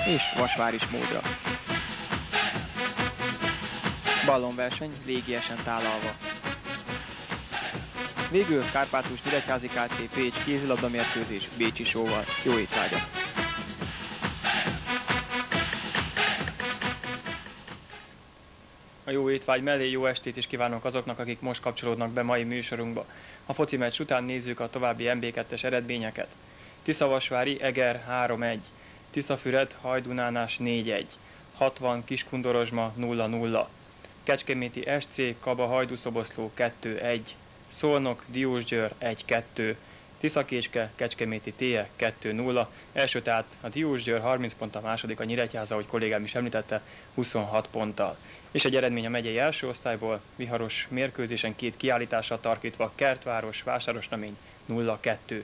és vasváris módra. Ballonverseny légiesen tálalva. Végül Kárpátaljos-Nyíregyházi KC Pécs kézilabda mérkőzés bécsi sóval. Jó étvágyat! A jó étvágy mellé jó estét is kívánok azoknak, akik most kapcsolódnak be mai műsorunkba. A foci meccs után nézzük a további MB2-es eredményeket. Tiszavasvári Eger 3-1, Tiszafüred Hajdunánás 4-1, 60 Kiskundorozsma 0-0, Kecskeméti SC Kaba Hajdúszoboszló 2-1, Szolnok Diósgyőr 1-2, Tiszakécske Kecskeméti TE 2-0, első tehát a Diósgyőr 30 ponttal, második a Nyíregyháza, ahogy kollégám is említette, 26 ponttal. És egy eredmény a megyei első osztályból, viharos mérkőzésen 2 kiállításra tarkítva, Kertváros, Vásárosnamény 0-2.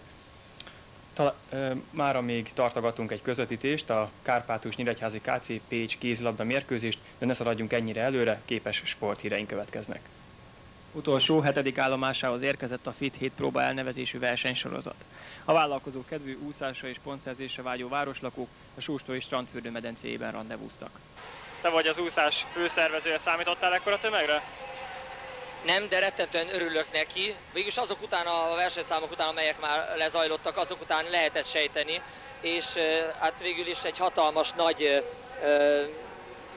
Mára még tartogatunk egy közvetítést, a Kárpátaljos-Nyíregyházi KC Pécs kézilabda mérkőzést, de ne szaladjunk ennyire előre, képes sporthíreink következnek. Utolsó 7. állomásához érkezett a Fit 7 próba elnevezésű versenysorozat. A vállalkozó kedvű úszásra és pontszerzésre vágyó városlakók a Sóstói strandfürdő medencéjében randevúztak. Te vagy az úszás főszervezője, számítottál ekkora tömegre? Nem, de rettentően örülök neki. Végülis azok után, a versenyszámok után, amelyek már lezajlottak, azok után lehetett sejteni, és hát végül is egy hatalmas nagy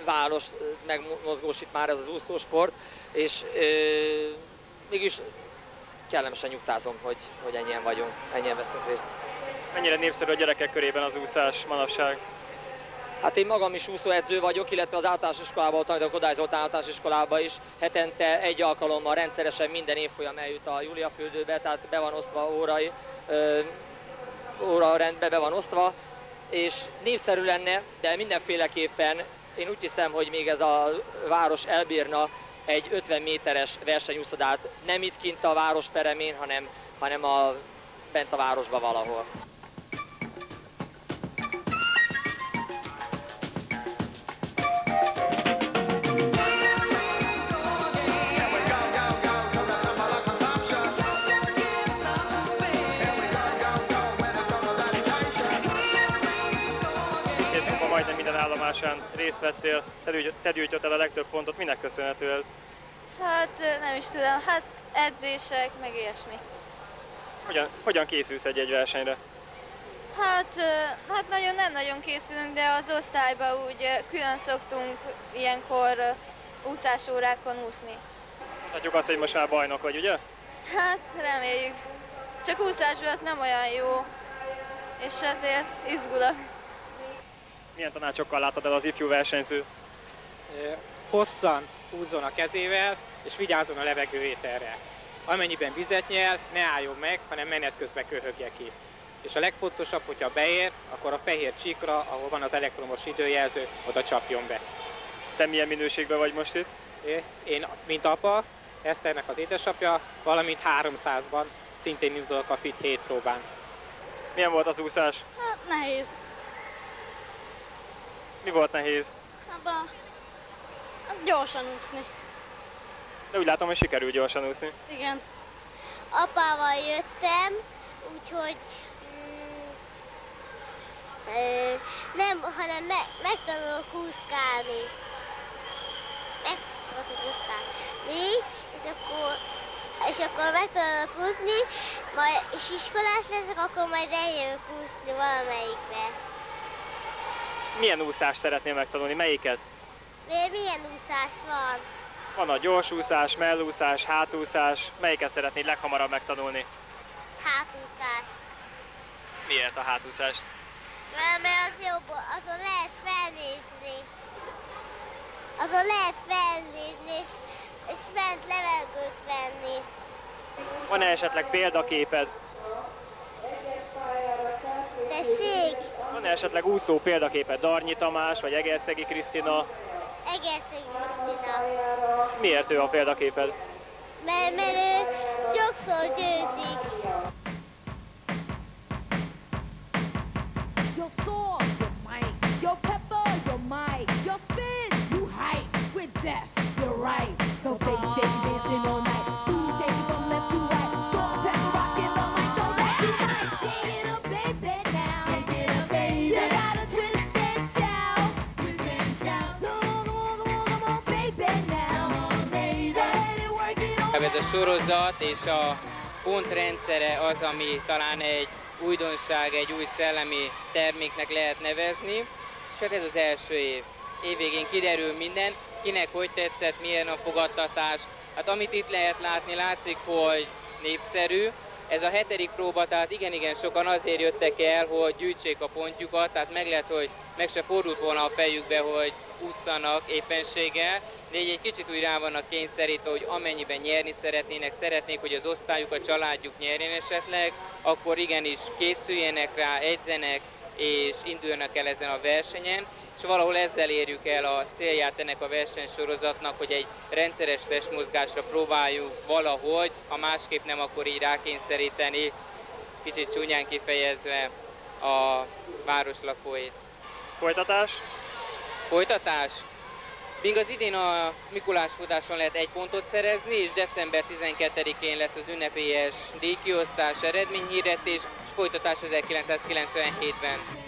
város megmozgósít már ez az úszósport, és mégis kellemesen nyugtázom, hogy ennyien vagyunk, ennyien veszünk részt. Mennyire népszerű a gyerekek körében az úszás manapság? Hát én magam is úszóedző vagyok, illetve az általános iskolában tanítok, Kodály Zoltán általános iskolában is. Hetente egy alkalommal rendszeresen minden évfolyam eljut a Júliafürdőbe, tehát be van osztva órarendbe be van osztva, és népszerű lenne, de mindenféleképpen én úgy hiszem, hogy még ez a város elbírna egy 50 méteres versenyúszodát, nem itt kint a város peremén, hanem bent a városban valahol. Majdnem minden állomásán részt vettél, te gyűjtötted a legtöbb pontot, minek köszönhető ez? Hát nem is tudom, hát edzések, meg ilyesmi. Hogyan készülsz egy versenyre? Hát nem nagyon készülünk, de az osztályban úgy külön szoktunk ilyenkor úszásórákon úszni. Mondhatjuk azt, hogy most már bajnok vagy, ugye? Hát reméljük. Csak úszásban az nem olyan jó, és ezért izgulok. Milyen tanácsokkal látod el az ifjú versenyző? Hosszan húzzon a kezével, és vigyázzon a levegőételre. Amennyiben vizet nyel, ne álljon meg, hanem menet közben köhögje ki. És a legfontosabb, hogyha beér, akkor a fehér csíkra, ahol van az elektromos időjelző, oda csapjon be. Te milyen minőségben vagy most itt? Én, mint apa, Eszternek az édesapja, valamint 300-ban szintén indulok a Fit 7 próbán. Milyen volt az úszás? Hát nehéz. Mi volt nehéz? Gyorsan úszni. De úgy látom, hogy sikerült gyorsan úszni. Igen. Apával jöttem, úgyhogy nem, hanem megtanulok úszkálni. És akkor megtanulok úszni, és iskolás leszek, akkor majd eljövök úszni valamelyikbe. Milyen úszást szeretnél megtanulni? Melyiket? Milyen úszás van? Van a gyorsúszás, mellúszás, hátúszás. Melyiket szeretnéd leghamarabb megtanulni? Hátúszás. Miért a hátúszás? Mert az jobb, azon lehet felnézni. És bent levegőt venni. Van-e esetleg példaképed? Tessék? Van-e esetleg úszó példaképed? Darnyi Tamás vagy Egerszegi Krisztina? Egerszegi Krisztina. Miért ő a példaképed? Mert ő sokszor győzik. Your sword, your might, your pepper, your might, your spin, you hype with death, you're right. The bass shake dancing all night, you shake it from left to right. Sword, pepper, rockin' the mic so that you might shake it up, baby, now. Shake it up, baby. You gotta twist and shout. Ez a sorozat és a pontrendszere az, ami talán egy újdonság, egy új szellemi terméknek lehet nevezni, csak ez az első év. Évvégén kiderül minden, kinek hogy tetszett, milyen a fogadtatás. Hát amit itt lehet látni, látszik, hogy népszerű. Ez a 7. próba, tehát igen sokan azért jöttek el, hogy gyűjtsék a pontjukat, tehát meg lehet, hogy meg se fordult volna a fejükbe, hogy ússzanak éppenséggel, de egy kicsit úgy rá vannak kényszerítve, hogy amennyiben nyerni szeretnék, hogy az osztályuk, a családjuk nyerjen esetleg, akkor igenis készüljenek rá, edzenek és induljanak el ezen a versenyen, és valahol ezzel érjük el a célját ennek a versenysorozatnak, hogy egy rendszeres testmozgásra próbáljuk valahogy, ha másképp nem, akkor így rákényszeríteni, kicsit csúnyán kifejezve a város lakóit. Folytatás? Folytatás? Míg az idén a Mikulás futáson lehet 1 pontot szerezni, és december 12-én lesz az ünnepélyes díjkiosztás, eredményhirdetés, és folytatás 1997-ben.